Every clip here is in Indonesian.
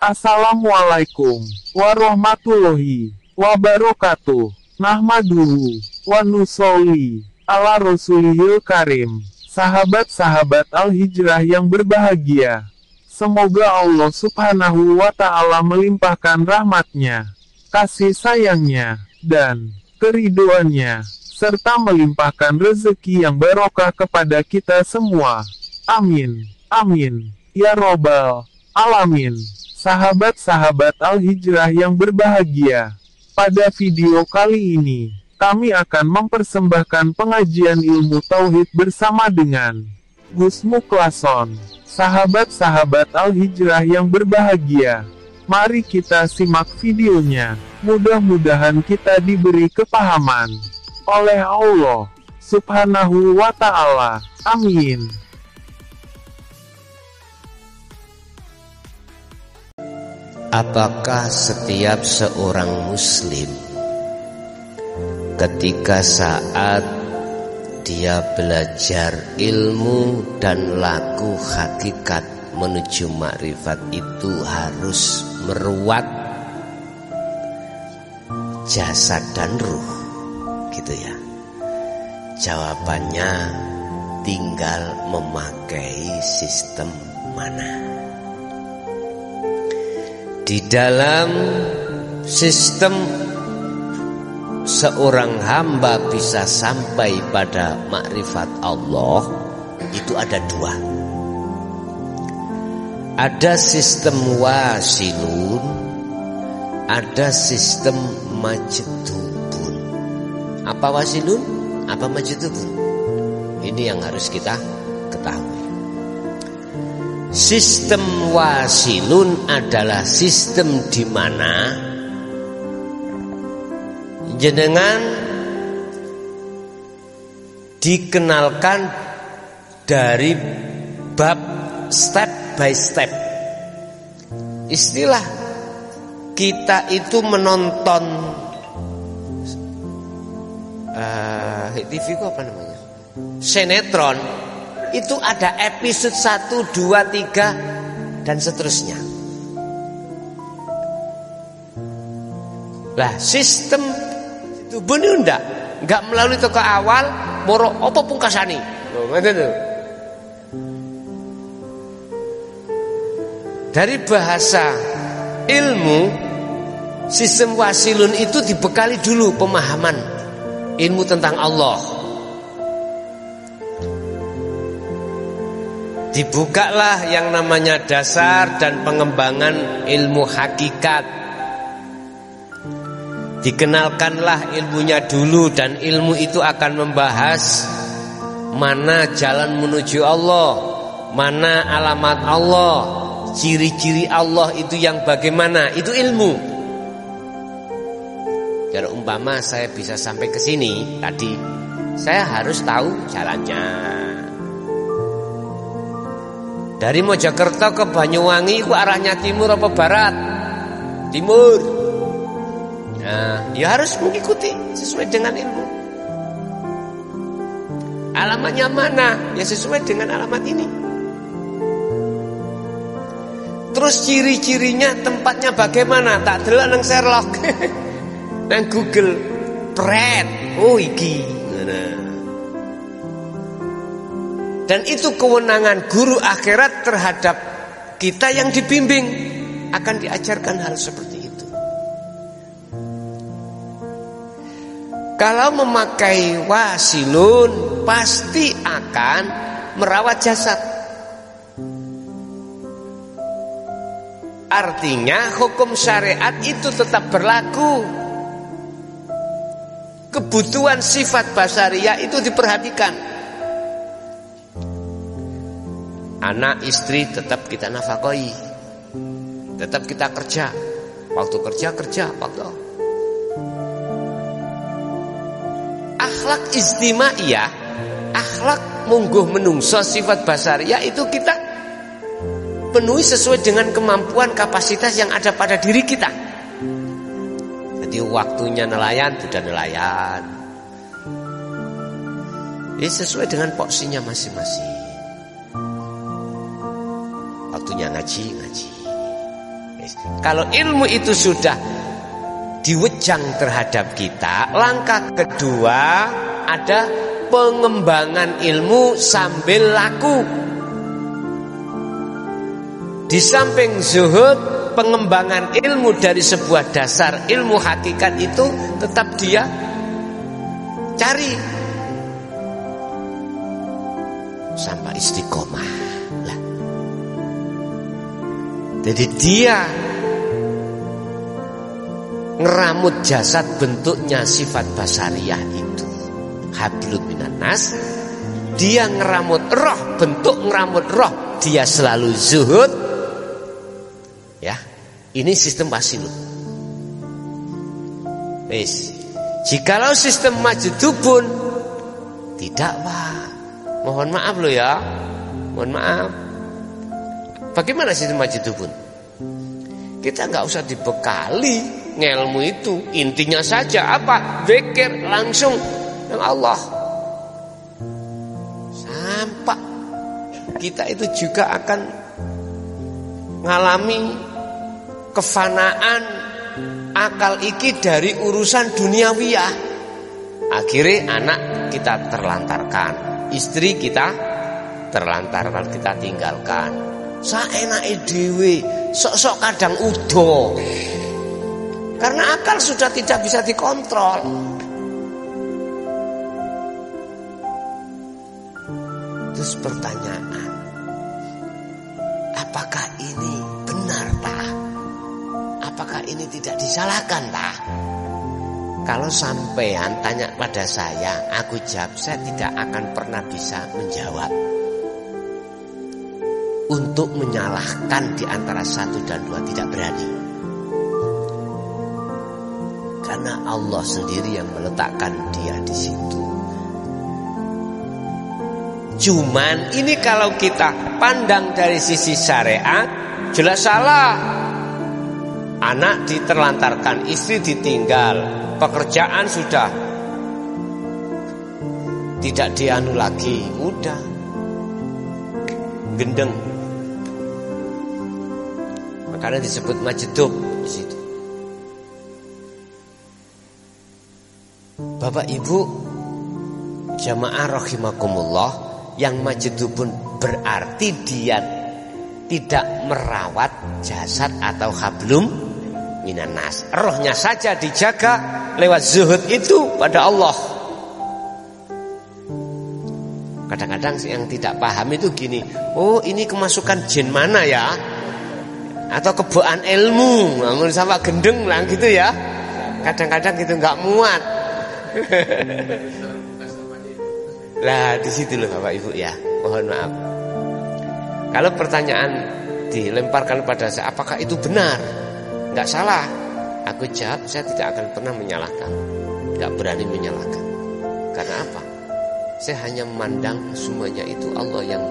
Assalamualaikum warahmatullahi wabarakatuh. Nahmaduhu wa nusolli ala rasulihil karim. Sahabat-sahabat Al-Hijrah yang berbahagia, semoga Allah subhanahu wa ta'ala melimpahkan rahmatnya, kasih sayangnya, dan keriduannya, serta melimpahkan rezeki yang barokah kepada kita semua. Amin. Amin. Ya Robbal Alamin. Sahabat-sahabat Al-Hijrah yang berbahagia, pada video kali ini, kami akan mempersembahkan pengajian ilmu tauhid bersama dengan Gus Muklason. Sahabat-sahabat Al-Hijrah yang berbahagia, mari kita simak videonya. Mudah-mudahan kita diberi kepahaman oleh Allah subhanahu wa ta'ala. Amin. Apakah setiap seorang muslim ketika saat dia belajar ilmu dan laku hakikat menuju makrifat itu harus meruat jasad dan ruh, gitu ya? Jawabannya tinggal memakai sistem mana. Di dalam sistem seorang hamba bisa sampai pada makrifat Allah itu ada dua. Ada sistem wasilun, ada sistem majdubun. Apa wasilun? Apa majdubun? Ini yang harus kita ketahui. Sistem wasilun adalah sistem di mana jenengan dikenalkan dari bab step by step. Istilah kita itu menonton TV itu apa namanya? Sinetron. Itu ada episode 1, 2, 3 dan seterusnya. Lah sistem itu bener enggak melalui toko awal moro apa pungkasani. Loh, ngoten lho. Dari bahasa ilmu, sistem wasilun itu dibekali dulu pemahaman ilmu tentang Allah. Dibukalah yang namanya dasar dan pengembangan ilmu hakikat. Dikenalkanlah ilmunya dulu, dan ilmu itu akan membahas mana jalan menuju Allah, mana alamat Allah, ciri-ciri Allah itu yang bagaimana, itu ilmu. Kalau umpama saya bisa sampai ke sini tadi, saya harus tahu jalannya. Dari Mojokerto ke Banyuwangi itu arahnya timur apa barat? Timur. Nah, ya harus mengikuti sesuai dengan ilmu. Alamatnya mana? Ya sesuai dengan alamat ini. Terus ciri-cirinya, tempatnya bagaimana? Tak delok nang Sherlock. Nang Google. Pret. Oh iki. Nah. Dan itu kewenangan guru akhirat terhadap kita yang dibimbing, akan diajarkan hal seperti itu. Kalau memakai wasilun, pasti akan merawat jasad. Artinya hukum syariat itu tetap berlaku. Kebutuhan sifat basariyah itu diperhatikan. Anak istri tetap kita nafkahi, tetap kita kerja. Waktu kerja, waktu akhlak istimaiyah, akhlak mungguh menungso sifat basariyah itu kita penuhi sesuai dengan kemampuan kapasitas yang ada pada diri kita. Jadi waktunya nelayan sudah nelayan, sesuai dengan porsinya masing-masing. Waktunya ngaji. Kalau ilmu itu sudah diwejang terhadap kita, langkah kedua ada pengembangan ilmu sambil laku. Di samping zuhud, pengembangan ilmu dari sebuah dasar ilmu hakikat itu tetap dia cari sampai istiqomah lah. Jadi dia ngeramut jasad bentuknya sifat basariyah itu hablum minan nas. Dia ngeramut roh, bentuk ngeramut roh, dia selalu zuhud. Ya, ini sistem wasilun. Wis, jikalau sistem majdubun tidak, Pak. Mohon maaf loh ya. Mohon maaf. Bagaimana sistem majdubun? Kita nggak usah dibekali ngelmu itu. Intinya saja apa? Zikir langsung dengan Allah. Sampai kita itu juga akan ngalami kefanaan akal iki dari urusan duniawiyah. Akhirnya anak kita terlantarkan, istri kita terlantarkan, kita tinggalkan. Saenake dhewe, sok-sok kadang udo. Karena akal sudah tidak bisa dikontrol. Terus pertanyaan, apakah ini benar tak? Apakah ini tidak disalahkan tak? Kalau sampean tanya pada saya, aku jawab saya tidak akan pernah bisa menjawab. Untuk menyalahkan di antara 1 dan 2 tidak berani. Karena Allah sendiri yang meletakkan dia di situ. Cuman ini kalau kita pandang dari sisi syariat, jelas salah. Anak diterlantarkan, istri ditinggal, pekerjaan sudah tidak dianu lagi, udah gendeng. Makanya disebut majdub di situ. Bapak Ibu jamaah rahimakumullah, yang majdubun berarti dia tidak merawat jasad atau hablum minan nas. Rohnya saja dijaga lewat zuhud itu pada Allah. Kadang-kadang yang tidak paham itu gini, oh ini kemasukan jin mana ya? Atau keboan ilmu, ngomong sama gendeng lah gitu ya. Kadang-kadang gitu nggak muat. Lah di situ loh Bapak Ibu ya. Mohon maaf. Kalau pertanyaan dilemparkan pada saya, apakah itu benar? Enggak salah. Aku jawab, saya tidak akan pernah menyalahkan. Enggak berani menyalahkan. Karena apa? Saya hanya memandang semuanya itu Allah yang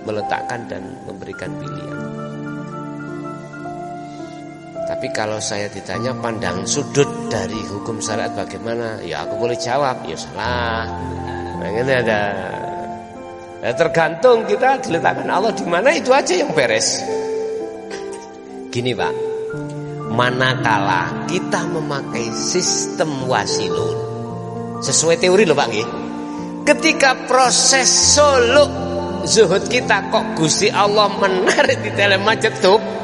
meletakkan dan memberikan pilihan. Tapi kalau saya ditanya pandang sudut dari hukum syariat bagaimana, ya aku boleh jawab, ya salah. Nah, ini ada. Ya, tergantung kita diletakkan Allah di mana, itu aja yang beres. Gini Pak, manakala kita memakai sistem wasilun sesuai teori loh Pak nggih. Ketika proses suluk zuhud kita kok Gusti Allah menarik di dalam majdub,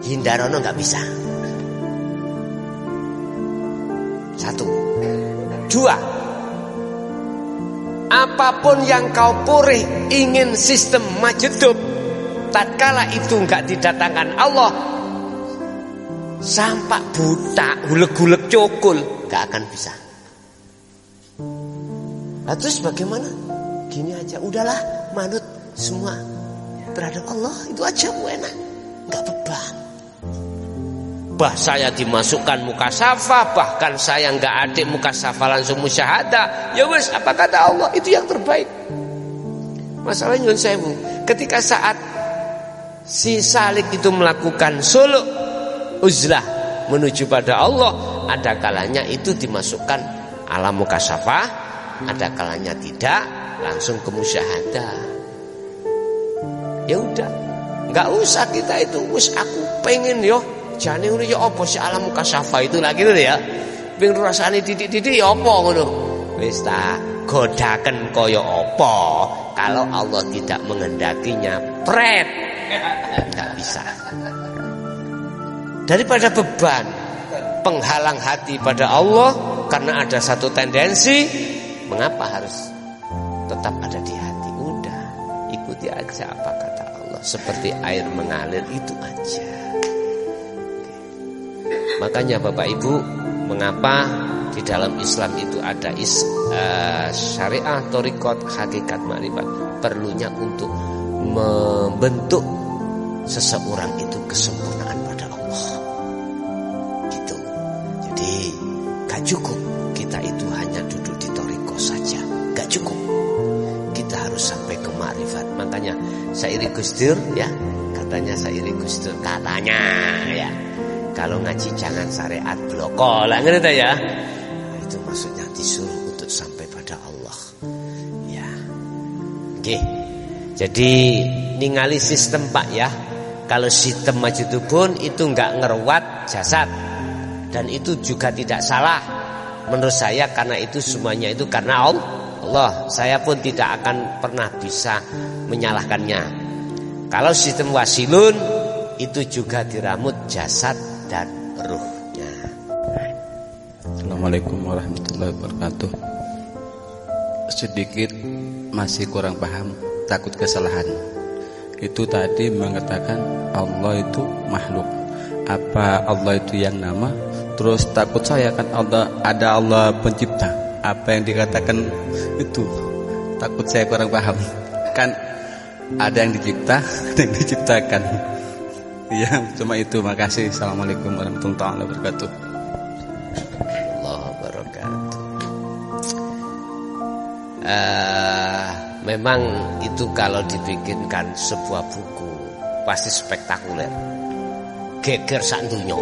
hindarono nggak bisa. 1, 2, apapun yang kau purih ingin sistem majdub, tatkala itu nggak didatangkan Allah, sampak buta, gulek-gulek cokul, nggak akan bisa. Nah, terus bagaimana? Gini aja, udahlah manut semua terhadap Allah, itu aja enak, nggak beban. Bah saya dimasukkan mukasafah, bahkan saya nggak adik mukasafah langsung musyahadah. Ya wes, apa kata Allah itu yang terbaik. Masalahnya nyun sewu, ketika saat si salik itu melakukan suluk uzlah menuju pada Allah, ada kalanya itu dimasukkan alam mukasafah, ada kalanya tidak, langsung ke musyahadah. Ya udah, Enggak usah kita itu wis aku pengen yo jane ngono ya apa sih alam kasyafa itu lagi gitu ya. Ping rasane titik-titik ya apa ngono. Wis tak godaken kaya apa kalau Allah tidak menghendakinya pret. Enggak bisa. Daripada beban penghalang hati pada Allah karena ada satu tendensi, mengapa harus tetap ada di hati? Udah, ikuti aja apa kata Allah. Seperti air mengalir itu aja. Makanya Bapak Ibu, mengapa di dalam Islam itu ada syariah, thariqat, hakikat, ma'rifat? Perlunya untuk membentuk seseorang itu kesempurnaan pada Allah. Gitu. Jadi gak cukup kita itu hanya duduk di thariqah saja. Gak cukup. Kita harus sampai ke ma'rifat. Makanya Sairi Gus Dur ya, katanya Sairi Gus Dur katanya ya, kalau ngaji jangan syariat bloko lah, ngerti ya? Nah, itu maksudnya disuruh untuk sampai pada Allah. Ya. Oke. Jadi ningali sistem Pak ya. Kalau sistem Majidubun itu enggak ngeruat jasad. Dan itu juga tidak salah menurut saya, karena itu semuanya itu karena Allah. Saya pun tidak akan pernah bisa menyalahkannya. Kalau sistem wasilun itu juga diramut jasad dan ruhnya. Assalamualaikum warahmatullahi wabarakatuh. Sedikit masih kurang paham, takut kesalahan. Itu tadi mengatakan Allah itu makhluk. Apa Allah itu yang nama? Terus takut saya kan ada Allah pencipta. Apa yang dikatakan itu? Takut saya kurang paham. Kan ada yang dicipta, ada yang diciptakan. Ya, cuma itu. Makasih. Assalamualaikum warahmatullahi wabarakatuh. Allah wabarakatuh. Memang itu kalau dibikinkan sebuah buku pasti spektakuler. Geger sak dunya.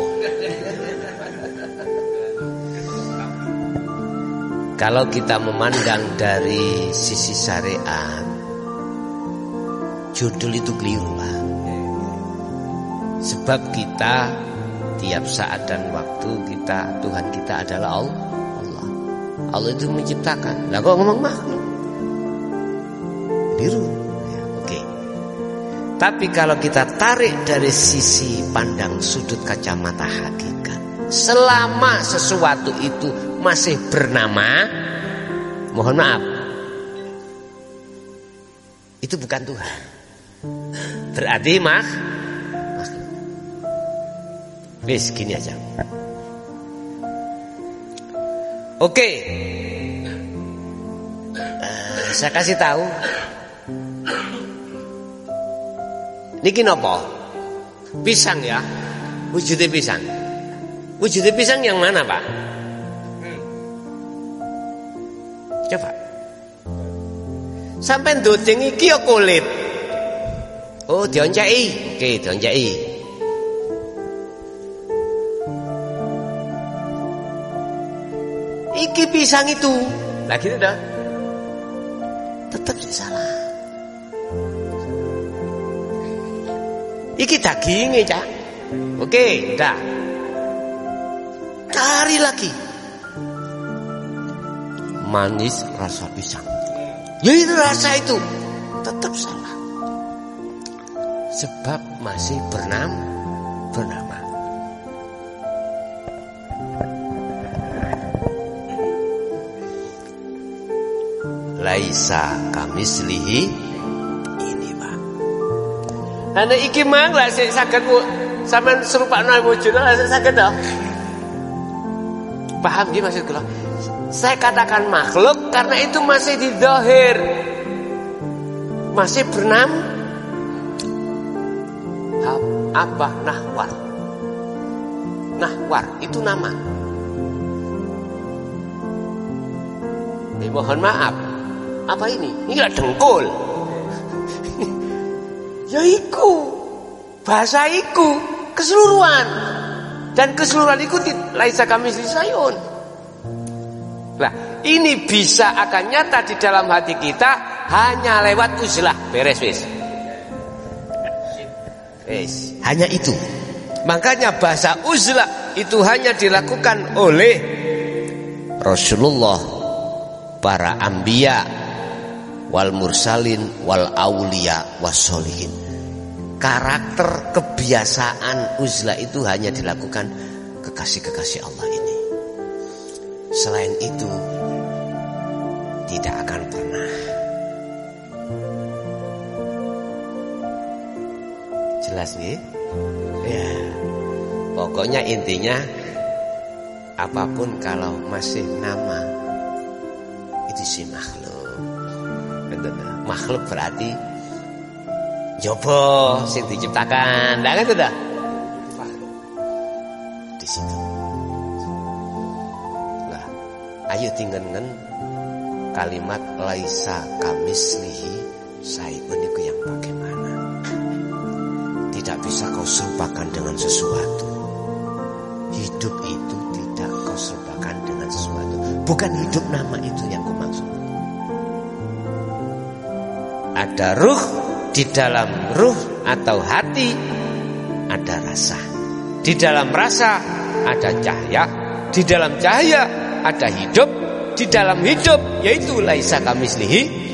Kalau kita memandang dari sisi syariat, judul itu keliru Pak. Sebab kita tiap saat dan waktu Tuhan kita adalah Allah. Allah itu menciptakan. Lah kok ngomong makhluk? Keliru. Ya, oke. Tapi kalau kita tarik dari sisi pandang sudut kacamata hakikat, selama sesuatu itu masih bernama, mohon maaf, itu bukan Tuhan. Berarti wis gini aja. Oke. Saya kasih tahu. Niki nopo? Pisang ya. Wujudnya pisang. Wujudnya pisang yang mana Pak? Coba. Sampai ndodeng iki ya kulit. Oh, dionceki. Oke, dionceki. Iki pisang itu. Lah gitu dah. Tetap salah. Iki dagingnya, Cak. Oke, dah. Cari lagi. Manis rasa pisang. Ya itu rasa itu. Tetap salah. Sebab masih bernama. Laisa kamislihi ini Pak. Ana iki mang lah sik saged sampean serupakno wujud lah sik saged to. Paham nggih maksud kula? Saya katakan makhluk karena itu masih di zahir. Masih bernama apa? Nahwar. Nahwar itu nama. Mohon maaf. Apa ini? Ini gak dengkul. Ya iku. Bahasa iku keseluruhan. Dan keseluruhan iku laisa kamitslihi syai'un. Nah, ini bisa akan nyata di dalam hati kita hanya lewat uzlah. Beres wis. Hanya itu. Makanya bahasa uzlah itu hanya dilakukan oleh Rasulullah, para anbiya, wal mursalin, wal aulia, wassolihin. Karakter kebiasaan uzlah itu hanya dilakukan kekasih-kekasih Allah ini. Selain itu tidak akan pernah. Jelas nih? Ya. Pokoknya intinya apapun kalau masih nama itu si makhluk. Makhluk berarti jopo sing diciptakan. Ndak kan sudah? Makhluk. Di situ. Lah, ayo tinggalkan kalimat laisa kamislihi syai'un itu yang bagaimana? Tidak bisa kau serupakan dengan sesuatu. Hidup itu tidak kau serupakan dengan sesuatu. Bukan hidup nama itu yang ku maksud. Ada ruh, di dalam ruh atau hati ada rasa. Di dalam rasa ada cahaya. Di dalam cahaya ada hidup. Di dalam hidup yaitu laisa kamislihi.